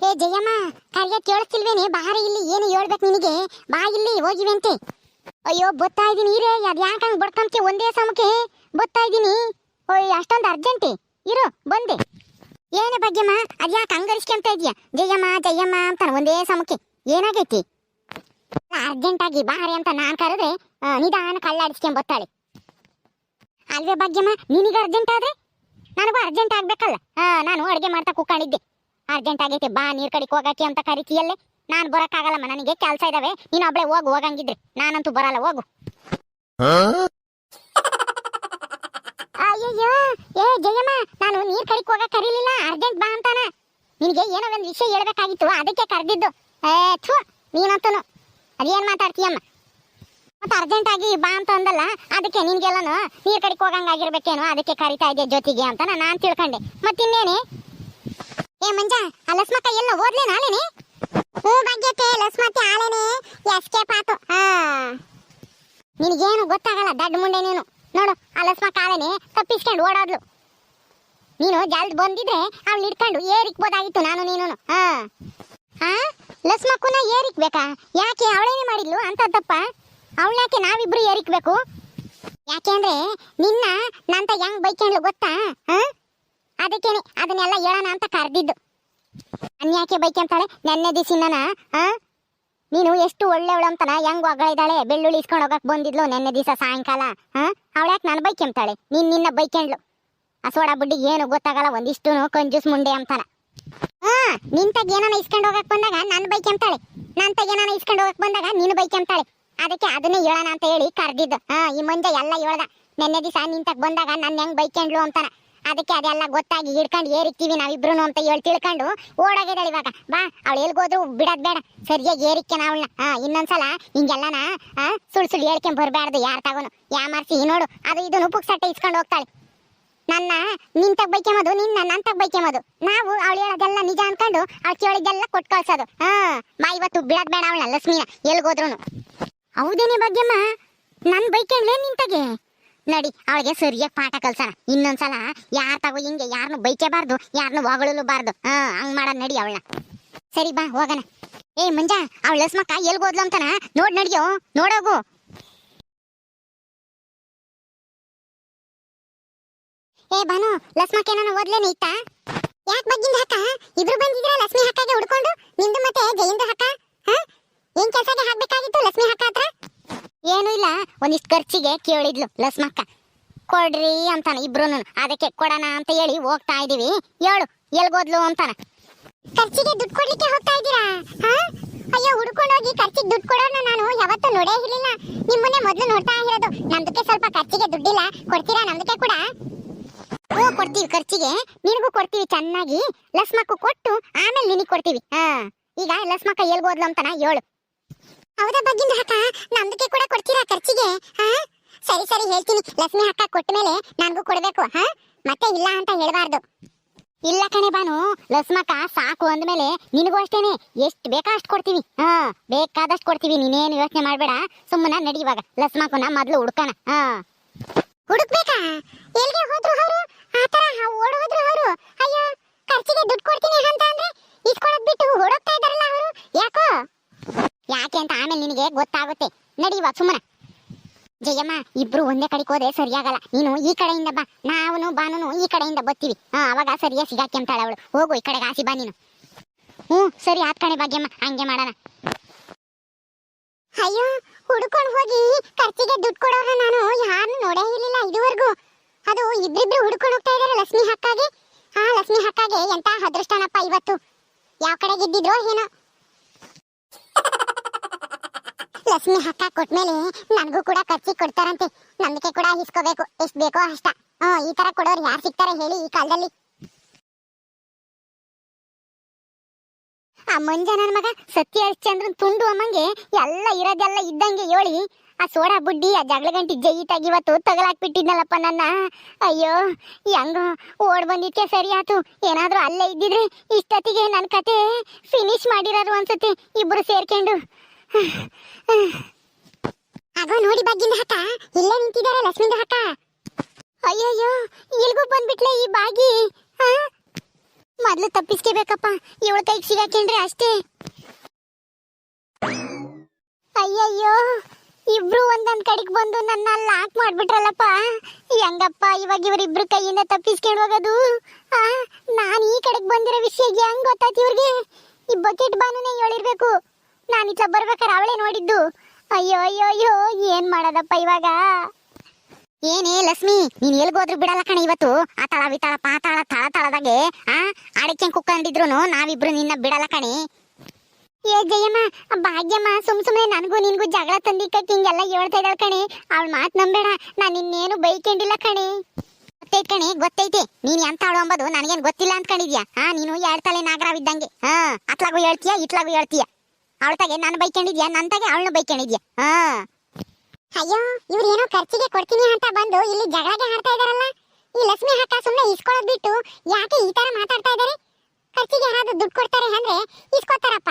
ಏ ಜಯಮ್ಮ, ಕರಿಯ ಕೇಳಿಸ್ತಿಲ್ವೇನೆ? ಬಾರಿ ಇಲ್ಲಿ, ಏನು ಹೇಳ್ಬೇಕು ನಿನಗೆ? ಬಾ ಇಲ್ಲಿ, ಹೋಗಿವಂತೆ. ಅಯ್ಯೋ ಬತ್ತಾ ಇದೀನಿ ಇರೇ, ಅದ್ ಯಾಕಂಗ್ ಬಡ್ಕಂತೆ ಒಂದೇ ಸಮಕ್ಕೆ? ಬತ್ತಾ ಇದೀನಿ. ಓಯ್ ಅಷ್ಟೊಂದು ಅರ್ಜೆಂಟಿ ಇರು, ಬಂದೆ. ಏನೇ ಭಾಗ್ಯಮ್ಮ, ಅದ್ ಯಾಕೆ ಹಂಗರಿಸ್ಕೊಂತ ಇದೀಯ? ಜಯಮ್ಮ ಜಯಮ್ಮ ಅಂತ ಒಂದೇ ಸಮಕ್ಕೆ ಏನಾಗೈತಿ? ಅರ್ಜೆಂಟ್ ಆಗಿ ಬಾರಿ ಅಂತ ನಾನ್ ಕರೆದ್ರೆ ನಿಧಾನ ಕಳ್ಳಾಡಿಸ್ಕೊಂಡ್ ಬತ್ತಾಳೆ ಅಲ್ವೇ ಭಾಗ್ಯಮ್ಮ? ನಿನಗೆ ಅರ್ಜೆಂಟ್ ಆದ್ರೆ ನನಗೂ ಅರ್ಜೆಂಟ್ ಆಗ್ಬೇಕಲ್ಲ. ನಾನು ಅಡುಗೆ ಮಾಡ್ತಾ ಕೂಕೊಂಡಿದ್ದೆ. ಅರ್ಜೆಂಟ್ ಆಗೈತೆ, ಬಾ ನೀರ್ ಕಡೆಗೆ ಹೋಗಕ್ಕೆ ಅಂತ ಕರಿತೀಯಲ್ಲೇ. ನಾನು ಬರೋಕ್ಕಾಗಲ್ಲಮ್ಮ, ನನಗೆ ಕೆಲಸ ಇದಾವೆ. ನೀನು ಒಬ್ಳೆ ಹೋಗು, ಹೋಗಂಗಿದ್ರೆ. ನಾನಂತೂ ಬರಲ್ಲ, ಹೋಗು. ಅಯ್ಯಯ್ಯೋ, ಏ ಜಯಮ್ಮ, ನಾನು ನೀರ್ ಕಡೆಗೆ ಹೋಗಕ್ ಕರೀಲಿಲ್ಲ, ಅರ್ಜೆಂಟ್ ಬಾ ಅಂತಾನ. ನಿನಗೆ ಏನೋ ಒಂದು ವಿಷಯ ಹೇಳ್ಬೇಕಾಗಿತ್ತು, ಅದಕ್ಕೆ ಕರೆದಿದ್ದು. ಥೂ, ನೀನಂತನು ಅದೇನ್ ಮಾತಾಡ್ತೀಯಮ್ಮ? ಮತ್ತೆ ಅರ್ಜೆಂಟ್ ಆಗಿ ಬಾ ಅಂತ ಅಂದಲ್ಲ, ಅದಕ್ಕೆ ನಿನ್ಗೆಲ್ಲನು ನೀರ್ ಕಡೆಗೆ ಹೋಗಂಗಾಗಿರ್ಬೇಕೇನೋ, ಅದಕ್ಕೆ ಕರಿತಾ ಇದ್ದೆ ಜೊತೆಗೆ ಅಂತ ನಾನು ತಿಳ್ಕೊಂಡೆ. ಮತ್ತಿನ್ನೇನೆ? ಏ ಮಂಜ, ಆ ಲಸ್ಮಕ್ಕ ಎಲ್ಲ ಓದ್ಲೇ ನಾಳೆನೆ? ಹೂ ಭಾಗ್ಯತೆ, ಲಸ್ಮತ್ತೆ ಆಲೇನೆ ಎಸ್ಕೇಪ್ ಆತು. ನಿನಗೇನು ಗೊತ್ತಾಗಲ್ಲ, ದಡ್ಡ ಮುಂಡೆ ನೀನು. ನೋಡು, ಆ ಲಸ್ಮಕ್ಕ ಆಲೇನೆ ತಪ್ಪಿಸ್ಕೊಂಡು ಓಡಾದ್ಲು. ನೀನು ಜಲ್ದ್ ಬಂದಿದ್ರೆ ಅವಳು ಹಿಡ್ಕೊಂಡು ಏರಿಕ್ಬೋದಾಗಿತ್ತು, ನಾನು ನೀನು. ಲಸ್ಮಕ್ಕನ ಏರಿಕ್ಬೇಕಾ? ಯಾಕೆ ಅವಳೇನೆ ಮಾಡಿದ್ಲು ಅಂತ ತಪ್ಪ? ಅವಳ್ಯಾಕೆ ನಾವಿಬ್ರು ಏರಿಕ್ಬೇಕು? ಯಾಕೆ ಅಂದ್ರೆ ನಿನ್ನ ನಂತ ಹೆಂಗ್ ಬೈಕೊಂಡ್ಲು ಗೊತ್ತಾ? ಅದಕ್ಕೇನೆ ಅದನ್ನೆಲ್ಲ ಹೇಳೋಣ ಅಂತ ಕರೆದಿದ್ದು. ಅನ್ಯಾಕೆ ಬೈಕೊಂತಾಳೆ ನೆನ್ನೆ ದಿಸಿನ? ನೀನು ಎಷ್ಟು ಒಳ್ಳೆವಳು ಅಂತನ ಹೆಂಗ್ ಹೊಗಳಿದಾಳೆ. ಬೆಳ್ಳುಳ್ಳಿ ಇಸ್ಕೊಂಡು ಹೋಗಕ್ ಬಂದಿದ್ಲು ನೆನ್ನೆ ದಿವಸ ಸಾಯಂಕಾಲ. ಅವಳ್ಯಾಕೆ ನಾನು ಬೈಕೊಂತಾಳೆ? ನಿನ್ನ ಬೈಕೊಂಡ್ಲು. ಆ ಸೋಡಾ ಬುಡ್ಡಿಗೆ ಏನು ಗೊತ್ತಾಗಲ್ಲ, ಒಂದಿಷ್ಟು ಕಂಜೂಸ್ ಮುಂಡೆ ಅಂತಾನ. ನಿಂತಾಗ ಏನಾನ ಇಸ್ಕೊಂಡು ಹೋಗಕ್ ಬಂದಾಗ ನನ್ನ ಬೈಕೊಂತಾಳೆ, ನಂತಾಗ ಏನಾನ ಇಸ್ಕೊಂಡು ಹೋಗಕ್ ಬಂದಾಗ ನೀನು ಬೈಕೊಂತಾಳೆ. ಅದಕ್ಕೆ ಅದನ್ನೇ ಹೇಳೋಣ ಅಂತ ಹೇಳಿ ಕರೆದಿದ್ದು. ಈ ಮುಂದೆ ಎಲ್ಲ ಹೇಳ್ದ. ನೆನ್ನೆ ದಿವಸ ನಿಂತಾಗ ಬಂದಾಗ ನನ್ನ ಹೆಂಗ್ ಬೈಕೊಂಡ್ಲು ಅಂತಾನ. ಅದಕ್ಕೆ ಅದೆಲ್ಲ ಗೊತ್ತಾಗಿ ಹಿಡ್ಕೊಂಡು ಏರಿಕ್ತೀವಿ ನಾವಿಬ್ರು ಅಂತ ಹೇಳಿ ತಿಳ್ಕೊಂಡು ಓಡೋಗಿದ್ದಾಳೆ. ಇವಾಗ ಬಾ, ಅವಳು ಎಲ್ಗೋದ್ರು ಬಿಡೋದ್ ಬೇಡ, ಸರಿಯಾಗಿ ಏರಿಕೆ ಅವಳನ್ನ. ಇನ್ನೊಂದ್ಸಲ ಹಿಂಗೆಲ್ಲನ ಸುಳ್ಳು ಹೇಳ್ಕೊಂಡ್ ಬರ್ಬಾರ್ದು. ಯಾರು ತಗೋನು ಯಾಮಾರ್ಸಿ ನೋಡು, ಅದು ಇದನ್ನು ಉಪ್ಪುಕ್ ಸಟ್ಟೆ ಇಸ್ಕೊಂಡು ಹೋಗ್ತಾಳೆ. ನನ್ನ ನಿಂತಾಗ ಬೈಕೆಂಬೋದು, ನಿನ್ನ ನಂತಾಗ ಬೈಕೆಂಬೋದು. ನಾವು ಅವಳು ಹೇಳೋದೆಲ್ಲ ನಿಜ ಅನ್ಕೊಂಡು ಅವಳು ಕೇಳಿದ್ದೆಲ್ಲ ಕೊಟ್ಟು ಕಳ್ಸೋದು. ಬಾ, ಇವತ್ತು ಬಿಡೋದ್ ಬೇಡ ಅವಳನ್ನ ಲಕ್ಷ್ಮಿನ ಎಲ್ಗೋದ್ರು. ಹೌದೇನೆ ಭಾಗ್ಯಮ್ಮ, ನನ್ ಬೈಕೆಂಡ್ಲೇ ನಿಂತಾಗೆ? ನಡಿ, ಅವಳಿಗೆ ಸರಿಯಾಗಿ ಪಾಠ ಕಲ್ಸೋಣ. ಇನ್ನೊಂದ್ಸಲ ಯಾರ್ ತಗೋ ಹಿಂಗೆ ಯಾರನ್ನು ಬೈಕೆಬಾರ್ದು, ಯಾರನ್ನು ಹೊಗಳಲೂಬಾರ್ದು. ಹಂಗ್ ಮಾಡೋದ್ ನಡಿ ಅವಳನ್ನ. ಸರಿ ಬಾ, ಹೋಗೋಣ. ಏ ಮಂಜ, ಅವಳು ಲಸ್ಮಕ್ಕ ಎಲ್ಗೋದ್ಲು ಅಂತಾನ ನೋಡ್, ನಡಿಯೋ, ನೋಡೋಗು. ಏ ಬಾನು, ಲಸ್ಮಕ್ಕ ಏನಾನ ಓದ್ಲೇನೆ ಇತ್ತ? ಯಾಕೆ ಬಗ್ಗಿಂದ ಹಾಕ? ಇಬ್ರು ಬಂದಿದ್ರ ಲಕ್ಷ್ಮಿ ಹಾಕಾಗೆ ಹುಡ್ಕೊಂಡು, ನಿಂದು ಮತ್ತೆ ಜಯಿಂದ ಹಾಕ. ಏನ್ ಕೆಲಸಕ್ಕೆ ಹಾಕ್ಬೇಕಾಗಿತ್ತು ಲಕ್ಷ್ಮಿ ಹಾಕ ಹತ್ರ? ಏನೂ ಇಲ್ಲ, ಒಂದಿಷ್ಟು ಖರ್ಚಿಗೆ ಕೇಳಿದ್ಲು ಲಸ್ಮಕ್ಕ. ಕೊಡ್ರಿ ಅಂತಾನ ಇಬ್ರುನು. ಅದಕ್ಕೆ ಕೊಡೋಣ ಅಂತ ಹೇಳಿ ಹೋಗ್ತಾ ಇದೀವಿ. ಹೇಳು, ಎಲ್ಗೋದ್ಲು ಅಂತಾನ. ಖರ್ಚಿಗೆ ದುಡ್ಡು ಕೊಡ್ಲಿಕ್ಕೆ ಹೋಗ್ತಾ ಇದ್ದೀರಾ? ಅಯ್ಯೋ, ಹುಡ್ಕೊಂಡೋಗಿ ಖರ್ಚಿಗೆ ದುಡ್ಡು ಕೊಡೋಣ ನಾನು ಯಾವತ್ತೂ ನೋಡೇ ಇರ್ಲಿಲ್ಲ. ನಿಮ್ಮನ್ನೇ ಮೊದ್ಲು ನೋಡ್ತಾ ಇರೋದು. ನಮ್ದಕ್ಕೆ ಸ್ವಲ್ಪ ಖರ್ಚಿಗೆ ದುಡ್ಡಿಲ್ಲ, ಕೊಡ್ತೀರಾ ನಮ್ದಕ್ಕೆ ಕೂಡ? ಕೊಡ್ತೀವಿ, ಖರ್ಚಿಗೆ ನಿನಗೂ ಕೊಡ್ತೀವಿ ಚೆನ್ನಾಗಿ. ಲಸ್ಮಕ್ಕು ಕೊಟ್ಟು ಆಮೇಲೆ ನಿನಗೆ ಕೊಡ್ತೀವಿ. ಈಗ ಲಸ್ಮಕ್ಕ ಎಲ್ಗೋದ್ಲು ಅಂತಾನ ಹೇಳು. ಹೌದಾ ಬಗ್ಗಿಂದ ಹಾಕ, ನಮ್ದಕ್ಕೆ ಕೂಡ ಕೊಡ್ತೀರಾ ಖರ್ಚಿಗೆ? ಸರಿ ಸರಿ ಹೇಳ್ತೀನಿ. ಲಕ್ಷ್ಮಿ ಹಾಕ ಕೊಟ್ಟ ಮೇಲೆ ನನಗೂ ಕೊಡ್ಬೇಕು. ಮತ್ತೆ ಇಲ್ಲ ಅಂತ ಹೇಳ್ಬಾರ್ದು. ಇಲ್ಲ ಕಣೆ ಬಾನು, ಲಸ್ಮಕ್ಕ ಸಾಕು ಅಂದ್ಮೇಲೆ ನಿನಗೂ ಅಷ್ಟೇನೆ, ಎಷ್ಟು ಬೇಕಾ ಅಷ್ಟು ಕೊಡ್ತೀವಿ. ಬೇಕಾದಷ್ಟು ಕೊಡ್ತೀವಿ, ನೀನೇನು ಯೋಚನೆ ಮಾಡ್ಬೇಡ. ಸುಮ್ಮನೆ ನಡಿ, ಇವಾಗ ಲಸ್ಮಕ್ಕನ ಮೊದ್ಲು ಹುಡ್ಕಣ. ಹುಡುಕ್ಬೇಕಾ? ಎಲ್ಲಿಗೆ ಹೋದ್ರು ಅವರು? ಆತರ ಓಡೋದ್ರು ಅವರು? ಅಯ್ಯೋ, ಖರ್ಚಿಗೆ ದುಡ್ಡು ಕೊಡ್ತೀನಿ ಅಂತ ಅಂದ್ರೆ ಇಸ್ಕೊಳ್ಳೋದ್ ಬಿಟ್ಟು ಓಡೋಗ್ತಾ ಇದಾರಲ್ಲ ಅವರು. ಯಾಕೋ? ಯಾಕೆ ಅಂತ ಆಮೇಲೆ ನಿನಗೆ ಗೊತ್ತಾಗುತ್ತೆ. ನಡಿ ಇವಾಗ ಸುಮ್ಮನೆ. ಜಯಮ್ಮ, ಇಬ್ರು ಒಂದೇ ಕಡೆಗೆ ಹೋದ್ರೆ ಸರಿಯಾಗಲ್ಲ. ನೀನು ಈ ಕಡೆಯಿಂದ ಬಾ, ನಾವು ಬಾನು ಈ ಕಡೆಯಿಂದ ಬರ್ತೀವಿ. ಅವಾಗ ಸರಿಯಾಗಿ ಸಿಗಾಕ್ಯಂತಾಳೆ ಅವಳು. ಹೋಗು ಈ ಕಡೆಗೆ ಆಸಿ ಬಾ ನೀನು. ಸರಿ ಆತ್ ಕಣೆ ಭಾಗ್ಯಮ್ಮ, ಹಂಗೆ ಮಾಡೋಣ. ಅಯ್ಯೋ, ಹುಡ್ಕೊಂಡು ಹೋಗಿ ಖರ್ಚಿಗೆ ದುಡ್ಡು ಕೊಡೋರ ನಾನು ಯಾರನ್ನು ನೋಡೇ ಇರ್ಲಿಲ್ಲ ಇದುವರೆಗೂ. ಅದು ಇಬ್ರಿಬ್ರು ಹುಡ್ಕೊಂಡು ಹೋಗ್ತಾ ಇದಾರೆ ಲಕ್ಷ್ಮಿ ಹಕ್ಕಾಗೆ. ಲಕ್ಷ್ಮಿ ಹಕ್ಕಾಗೆ ಎಂತ ಅದೃಷ್ಟನಪ್ಪ ಇವತ್ತು. ಯಾವ ಕಡೆ ಗೆದ್ದಿದ್ರೋ ಏನೋ. ಲಕ್ಷ್ಮಿ ಹಕ್ಕ ಕೊಟ್ಮೇಲೆ ನನಗೂ ಕೂಡ ಖರ್ಚಿಗೆ ಕೊಡ್ತಾರಂತೆ. ನಂಬಿಕೆ ಕೂಡ ಇಸ್ಕೋಬೇಕು, ಎಷ್ಟು ಬೇಕೋ ಅಷ್ಟ. ಈ ತರ ಕೊಡೋರು ಯಾರು ಸಿಗ್ತಾರೆ ಹೇಳಿ ಈ ಕಾಲದಲ್ಲಿ? ಆ ಮಂಜ ನನ್ನ ಮಗ ಸತ್ಯ ಹರಿಶ್ಚಂದ್ರನ್ ತುಂಡು ಅಮ್ಮಂಗೆ ಎಲ್ಲ ಇರೋದೆಲ್ಲ ಇದ್ದಂಗೆ ಹೇಳಿ ಆ ಸೋಡಾ ಬುಡ್ಡಿ ಆ ಜಗಳ ಗಂಟಿ ಜೈತಾಗಿ ಇವತ್ತು ತಗಲಾಕ್ಬಿಟ್ಟಿದ್ನಲ್ಲಪ್ಪ ನನ್ನ. ಅಯ್ಯೋ, ಹೆಂಗೋ ಓಡ್ ಬಂದಿದ್ಕೆ ಸರಿ ಆತು. ಏನಾದ್ರೂ ಅಲ್ಲೇ ಇದ್ದಿದ್ರೆ ಇಷ್ಟೊತ್ತಿಗೆ ನನ್ನ ಕತೆ ಫಿನಿಶ್ ಮಾಡಿರೋರು ಅನ್ಸುತ್ತೆ ಇಬ್ರು ಸೇರ್ಕೊಂಡು. ಆಗೋ ನೋಡಿ ಬಗ್ಗಿಂದ ಹಾಕ, ಇಲ್ಲೇ ನಿಂತಿದ್ದಾರೆ ಲಕ್ಷ್ಮಿಂದ ಹಾಕ. ಅಯ್ಯಯ್ಯೋ, ಇಲ್ಗೂ ಬಂದ್ಬಿಟ್ಲೆ ಈ ಬಾಗಿ. ಮೊದ್ಲು ತಪ್ಪಿಸ್ಕೋಬೇಕಪ್ಪ, ಇವಳ ಕೈಗೆ ಸಿಗಾಕೊಂಡ್ರೆ ಅಷ್ಟೇ. ಅಯ್ಯಯ್ಯೋ, ಇಬ್ರು ಒಂದೊಂದ್ ಕಡೆಗೆ ಬಂದು ನನ್ನ ಲಾಕ್ ಮಾಡ್ಬಿಟ್ರಲ್ಲಪ್ಪ. ಹೆಂಗಪ್ಪ ಇವಾಗ ಇವರಿಬ್ರು ಕೈಯಿಂದ ತಪ್ಪಿಸ್ಕೊಂಡು ಹೋಗೋದು? ನಾನು ಈ ಕಡೆಗೆ ಬಂದಿರೋ ವಿಷಯ ಹೆಂಗ್ ಗೊತ್ತಾಯ್ತು ಇವ್ರಿಗೆ? ಈ ಬಕೆಟ್ ಬಾನುನೇ ಹೇಳಿರ್ಬೇಕು. ನಾನು ಇಟ್ಲ ಬರ್ಬೇಕಾರೆ ಅವಳೇ ನೋಡಿದ್ದು. ಅಯ್ಯೋ ಅಯ್ಯೋ ಅಯ್ಯೋ, ಏನ್ ಮಾಡೋದಪ್ಪ ಇವಾಗ? ಏನೇ ಲಕ್ಷ್ಮಿ, ನೀನ್ ಎಲ್ಗೋದ್ರು ಬಿಡಲ್ಲ ಕಣೆ ಇವತ್ತು. ಆ ತಳ ವಿತಾಳ ಪಾತಾಳ ತಳ ತಳದಾಗೆ ಅಡಕೆ ಕುಕ್ಕಂಡಿದ್ರು ನಾವಿಬ್ರು ನಿನ್ನ ಬಿಡಲ್ಲ ಕಣೆ. ಏ ಜಯಮ್ಮ, ಭಾಗ್ಯಮ್ಮ ಸುಮ್ನೆ ನನಗೂ ನಿನ್ಗೂ ಜಗಳ ತಂದಿಕ್ಕಕ್ಕೆ ಹಿಂಗೆಲ್ಲ ಹೇಳ್ತಾ ಇದ್ದಾಳ ಕಣೆ. ಅವಳ ಮಾತು ನಂಬೇಡ, ನಾನು ಇನ್ನೇನು ಬೈಕೊಂಡಿಲ್ಲ ಕಣೆ. ಗೊತ್ತೈತೆ ಕಣೆ, ಗೊತ್ತೈತೆ ನೀನ್ ಎಂತಾಳು ಅಂಬದು ನನಗೇನ್ ಗೊತ್ತಿಲ್ಲ ಅಂದ್ಕೊಂಡಿದ್ಯಾ? ನೀನು ಹೇಳ್ತಾಳೆ ನಾಗರಾವಿದ್ದಂಗೆ. ಅತ್ಲಾಗೂ ಹೇಳ್ತೀಯ ಇತ್ಲಾಗೂ ಹೇಳ್ತೀಯ. ಅವಳತಾಗೆ ನಾನು ಬೈಕೊಂಡಿದ್ಯಾ, ನಂತಾಗೆ ಅವಳನ್ನ ಬೈಕೊಂಡಿದ್ಯಾ? ಅಯ್ಯೋ, ಇವ್ರು ಏನೋ ಖರ್ಚಿಗೆ ಕೊಡ್ತೀನಿ ಅಂತ ಬಂದು ಇಲ್ಲಿ ಜಗಳಗೆ ಆಡ್ತಾ ಇದಾರಲ್ಲ. ಈ ಲಕ್ಷ್ಮಿ ಅಕ್ಕ ಸುಮ್ನೆ ಇಸ್ಕೊಳ್ಳೋದ್ ಬಿಟ್ಟು ಯಾಕೆ ಈ ತರ ಮಾತಾಡ್ತಾ ಇದಾರೆ? ಖರ್ಚಿಗೆ ಯಾರಾದ್ರೂ ದುಡ್ಡು ಕೊಡ್ತಾರೆ ಅಂದ್ರೆ ಇಸ್ಕೊತಾರಪ್ಪ,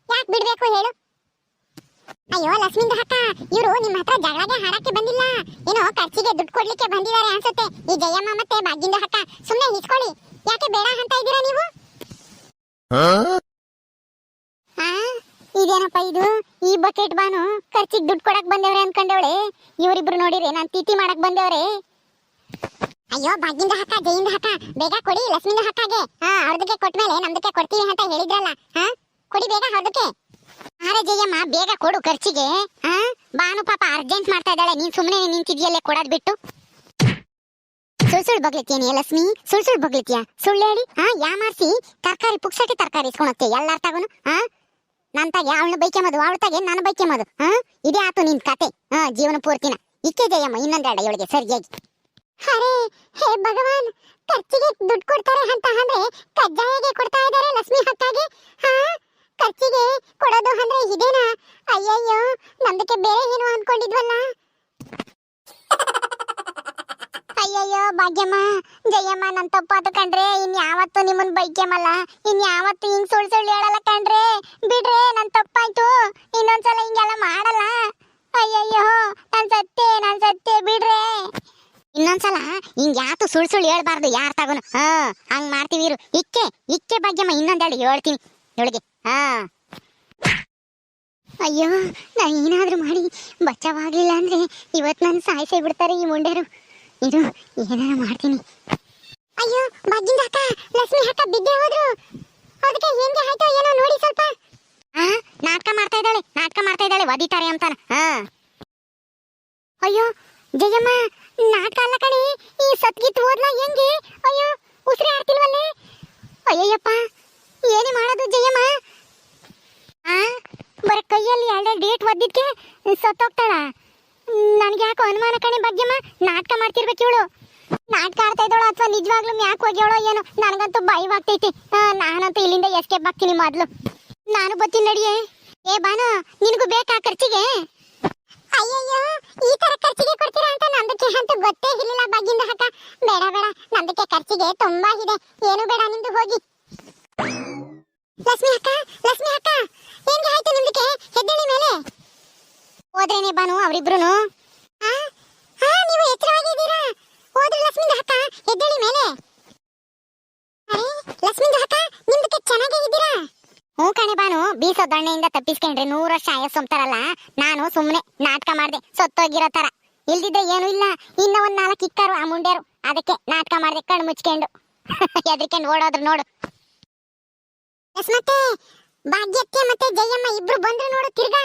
ಯಾಕೆ ಬಿಡ್ಬೇಕು ಹೇಳು? ಅಯ್ಯೋ ಲಕ್ಷ್ಮಿಂದ ಅಕ್ಕ, ಇವರು ನಿಮ್ಮ ಹತ್ರ ಜಗಳಗೆ ಹಾಡಕ್ಕೆ ಬಂದಿಲ್ಲ, ಏನೋ ಖರ್ಚಿಗೆ ದುಡ್ಡು ಕೊಡ್ಲಿಕ್ಕೆ ಬಂದಿದ್ದಾರೆ ಅನ್ಸುತ್ತೆ. ಈ ಜಯಮ್ಮ ಮತ್ತೆ ಭಾಗ್ಯಂದ ಅಕ್ಕ ಸುಮ್ನೆ ಇಸ್ಕೊಳ್ಳಿ, ಯಾಕೆ ಬೇಡ ಅಂತ ಇದ್ದೀರಾ ನೀವು? ಇದೇನಪ್ಪ ಇದು? ಈ ಬಕೆಟ್ ಬಾನು ಖರ್ಚಿಗೆ ದುಡ್ಡು ಕೊಡಕ್ ಬಂದೇವ್ರೆ ಅನ್ಕೊಂಡವಳೆ. ಇವರಿಬ್ರು ನೋಡಿದ್ರೆ ನಾನು ತೀತಿ ಮಾಡಕ್ ಬಂದೇವ್ರೆ. ಅಯ್ಯೋ ಭಾಗ್ಯಂದ ಅಕ್ಕ, ಜಯಿಂದ ಅಕ್ಕ, ಬೇಗ ಕೊಡಿ ಲಕ್ಷ್ಮಿಂದ ಅಕ್ಕಗೆ. ಅವ್ರದಕ್ಕೆ ಕೊಟ್ಮೇಲೆ ನಮ್ದಕ್ಕೆ ಕೊಡ್ತೀವಿ ಅಂತ ಹೇಳಿದ್ರಲ್ಲ, ಕೊಡಿ ಬೇಗ ಅವ್ರದಕ್ಕೆ. ಅರೆ ಜಯಮ್ಮ, ಬೇಗ ಕೊಡು ಖರ್ಚಿಗೆ. ಬಾನು ಪಾಪ ಅರ್ಜೆಂಟ್ ಮಾಡ್ತಾ ಇದ್ದಾಳೆ, ನೀನ್ ಸುಮ್ಮನೆ ನಿಂತಿದ್ಯಲ್ಲೇ ಕೊಡೋದ್ ಬಿಟ್ಟು. ಸುಳ್ಳು ಬಗ್ಲಿತ್ಯೇನೆ ಲಕ್ಷ್ಮಿ, ಸುಳ್ಳು ಬಗ್ಲಿತ್ಯಾ? ಸುಳ್ಳು ಹೇಳಿ ಯಾಮಾರ್ಸಿ ತರಕಾರಿ ಪುಕ್ಸಕ್ಕೆ ತರಕಾರಿ ಇಸ್ಕೊಳಕ್ಕೆ ಎಲ್ಲಾರ ತಗೋನು. ನಂತಾಗೆ ಅವಳನ್ನ ಬೈಕೆಮದು, ಅವಳ ತಾಗೆ ನಾನು ಬೈಕೆಮದು. ಇದೇ ಆತು ನಿನ್ ಕತೆ ಜೀವನ ಪೂರ್ತಿನ. ಇಕ್ಕೆ ಜಯಮ್ಮ ಇನ್ನೊಂದೆರಡ ಇವಳಿಗೆ ಸರಿಯಾಗಿ. ಅರೆ ಹೇ ಭಗವಾನ್, ಖರ್ಚಿಗೆ ದುಡ್ಡು ಕೊಡ್ತಾರೆ ಅಂತ ಅಂದ್ರೆ ಕಜ್ಜಾಯಗೆ ಕೊಡ್ತಾ ಇದ್ದಾರೆ ಲಕ್ಷ್ಮಿ ಅಕ್ಕಗೆ. ಖರ್ಚಿಗೆ ಕೊಡೋದು ಅಂದ್ರೆ ಇದೇನಾ? ಅಯ್ಯಯ್ಯೋ, ನಮ್ದಕ್ಕೆ ಬೇರೆ ಏನು ಅನ್ಕೊಂಡಿದ್ವಲ್ಲ. ಅಯ್ಯಯ್ಯೋ ಭಾಗ್ಯಮ್ಮ, ಜಯಮ್ಮ, ನನ್ ತಪ್ಪಾತು ಕಣ್ರೆ. ಇನ್ಯಾವತ್ತು ನಿಮ್ಮನ್ ಬೈಕೆಮಲ್ಲ, ಇನ್ಯಾವತ್ತು ಹಿಂಗ್ ಸುಳ್ಳು ಹೇಳಲ್ಲ ಕಣ್ರೆ. ಬಿಡ್ರೆ, ನನ್ ತಪ್ಪಾಯ್ತು, ಇನ್ನೊಂದ್ಸಲ ಹಿಂಗೆಲ್ಲ ಮಾಡಲ್ಲ. ಅಯ್ಯಯ್ಯೋ, ನಾನ್ ಸತ್ತೆ ಬಿಡ್ರೆ. ಇನ್ನೊಂದ್ಸಲ ಹಿಂಗ್ ಯಾತು ಸುಳ್ಳು ಹೇಳ್ಬಾರ್ದು ಯಾರ ತಗೋನು. ಹಂಗ್ ಮಾಡ್ತೀವಿ ಇರು. ಇಕ್ಕೆ ಭಾಗ್ಯಮ್ಮ, ಇನ್ನೊಂದೆರಡು ಹೇಳ್ತೀನಿ ಇವಳಿಗೆ. ಅಯ್ಯೋ, ನಾ ಏನಾದ್ರೂ ಮಾಡಿ ಬಚಾವಾಗ್ಲಿಲ್ಲ ಅಂದ್ರೆ ಇವತ್ ನನ್ ಸಾಯಿಸೇ ಬಿಡ್ತಾರೆ ಈ ಮುಂಡೆರು. ಇದು ಏನಾರ ಮಾಡ್ತೀನಿ. ಅಯ್ಯೋ ಭಾಗ್ಯಂದ ಅಕ್ಕ, ಲಕ್ಷ್ಮಿ ಅಕ್ಕ ಬಿದ್ದೆ ಹೋದ್ರು. ಅದಕ್ಕೆ ಹೆಂಗೆ ಆಯ್ತೋ ಏನೋ ನೋಡಿ ಸ್ವಲ್ಪ. ನಾಟಕ ಮಾಡ್ತಾ ಇದ್ದಾಳೆ ಒದಿತಾರೆ ಅಂತಾನ. ಅಯ್ಯೋ ಜಯಮ್ಮ, ನಾಟಕ ಅಲ್ಲ ಕಣೆ, ಈ ಸತ್ಗಿತ್ತು ಹೋದ್ಲ ಹೆಂಗೆ? ಅಯ್ಯೋ, ಉಸಿರೇ ಆಡ್ತಿಲ್ವಲ್ಲೇ. ಅಯ್ಯಯ್ಯಪ್ಪ, ಏನೇ ಮಾಡೋದು ಜಯಮ್ಮ? ಬರ ಕೈಯಲ್ಲಿ 2 ಡೇಟ್ ಒದ್ದಿದ್ಕೆ ಸತ್ತೋಗ್ತಾಳ. ನನ್ಗೆ ಯಾಕೋ ಅನುಮಾನ ಕಣೆ ಭಾಗ್ಯಮ್ಮ, ನಾಟಕ ಮಾಡ್ತಿರ್ಬೇಕು ಇವಳು. ನಾಟಕ ಆಡ್ತಾ ಇದ್ದೋಳು ಅಥವಾ ನಿಜವಾಗ್ಲೂ ಯಾಕೆ ಹೋಗ್ಯವಳೋ ಏನೋ, ನನಗಂತೂ ಭಯವಾಗ್ತೈತಿ. ನಾನಂತೂ ಇಲ್ಲಿಂದ ಎಸ್ಕೇಪ್ ಆಗ್ತೀನಿ ಮೊದ್ಲು. ನಾನು ಬರ್ತೀನಿ ನಡಿಯೇ. ಏ ಬಾನು, ನಿನಗೂ ಬೇಕಾ ಖರ್ಚಿಗೆ? ಅಯ್ಯಯ್ಯೋ, ಈ ತರ ಖರ್ಚಿಗೆ ಕೊಡ್ತೀರಾ ಅಂತ ನಮ್ದಕ್ಕೆ ಅಂತೂ ಗೊತ್ತೇ ಇರಲಿಲ್ಲ ಭಾಗ್ಯಂದ ಅಕ್ಕ. ಬೇಡ ನಮ್ದಕ್ಕೆ ಖರ್ಚಿಗೆ ತುಂಬಾ ಇದೆ, ಏನು ಬೇಡ ನಿಮ್ದು, ಹೋಗಿ. ಲಕ್ಷ್ಮಿ ಅಕ್ಕ, ಏನ್ಗೆ ಆಯ್ತು ನಿಮ್ದಕ್ಕೆ? ಹೆದ್ದೇಳಿ ಮೇಲೆ ಹೋದ್ರೇನೆ ಬಾನು ಅವರಿಬ್ರುನು. ನೀವು ಎಚ್ಚರವಾಗಿದ್ದೀರಾ? ಹೋದ್ರಿ ಲಕ್ಷ್ಮಿಂದ ಅಕ್ಕ, ಹೆದ್ದೇಳಿ ಮೇಲೆ. ಅರೆ ಲಕ್ಷ್ಮಿಂದ ಅಕ್ಕ, ನಿಮ್ದಕ್ಕೆ ಚೆನ್ನಾಗೇ ಇದ್ದೀರಾ? ಹ್ಞೂ ಕಣೆ ಬಾನು, ಬೀಸೋ ದಣ್ಣೆಯಿಂದ ತಪ್ಪಿಸ್ಕೊಂಡ್ರೆ 100 ವರ್ಷ ಆಯಸ್ಸು ಅಂತಾರಲ್ಲ. ನಾನು ಸುಮ್ಮನೆ ನಾಟಕ ಮಾಡ್ದೆ, ಸತ್ತೋಗಿರೋ ತರ. ಇಲ್ದಿದ್ರೆ ಏನು ಇಲ್ಲ, ಇನ್ನ ಒಂದ್ 4 ಇಕ್ಕಾರು ಆ ಮುಂಡ್ಯಾರು, ಅದಕ್ಕೆ ನಾಟಕ ಮಾಡ್ದೆ ಕಣ್ಣು ಮುಚ್ಕೊಂಡು. ಎದ್ರಿಕೊಂಡು ಓಡೋದ್ರು ನೋಡು. ಮತ್ತೆ ಭಾಗ್ಯಕ್ಕೆ ಮತ್ತೆ ಜಯಮ್ಮ ಇಬ್ರು ಬಂದ್ರು ನೋಡು ತಿರ್ಗಾ.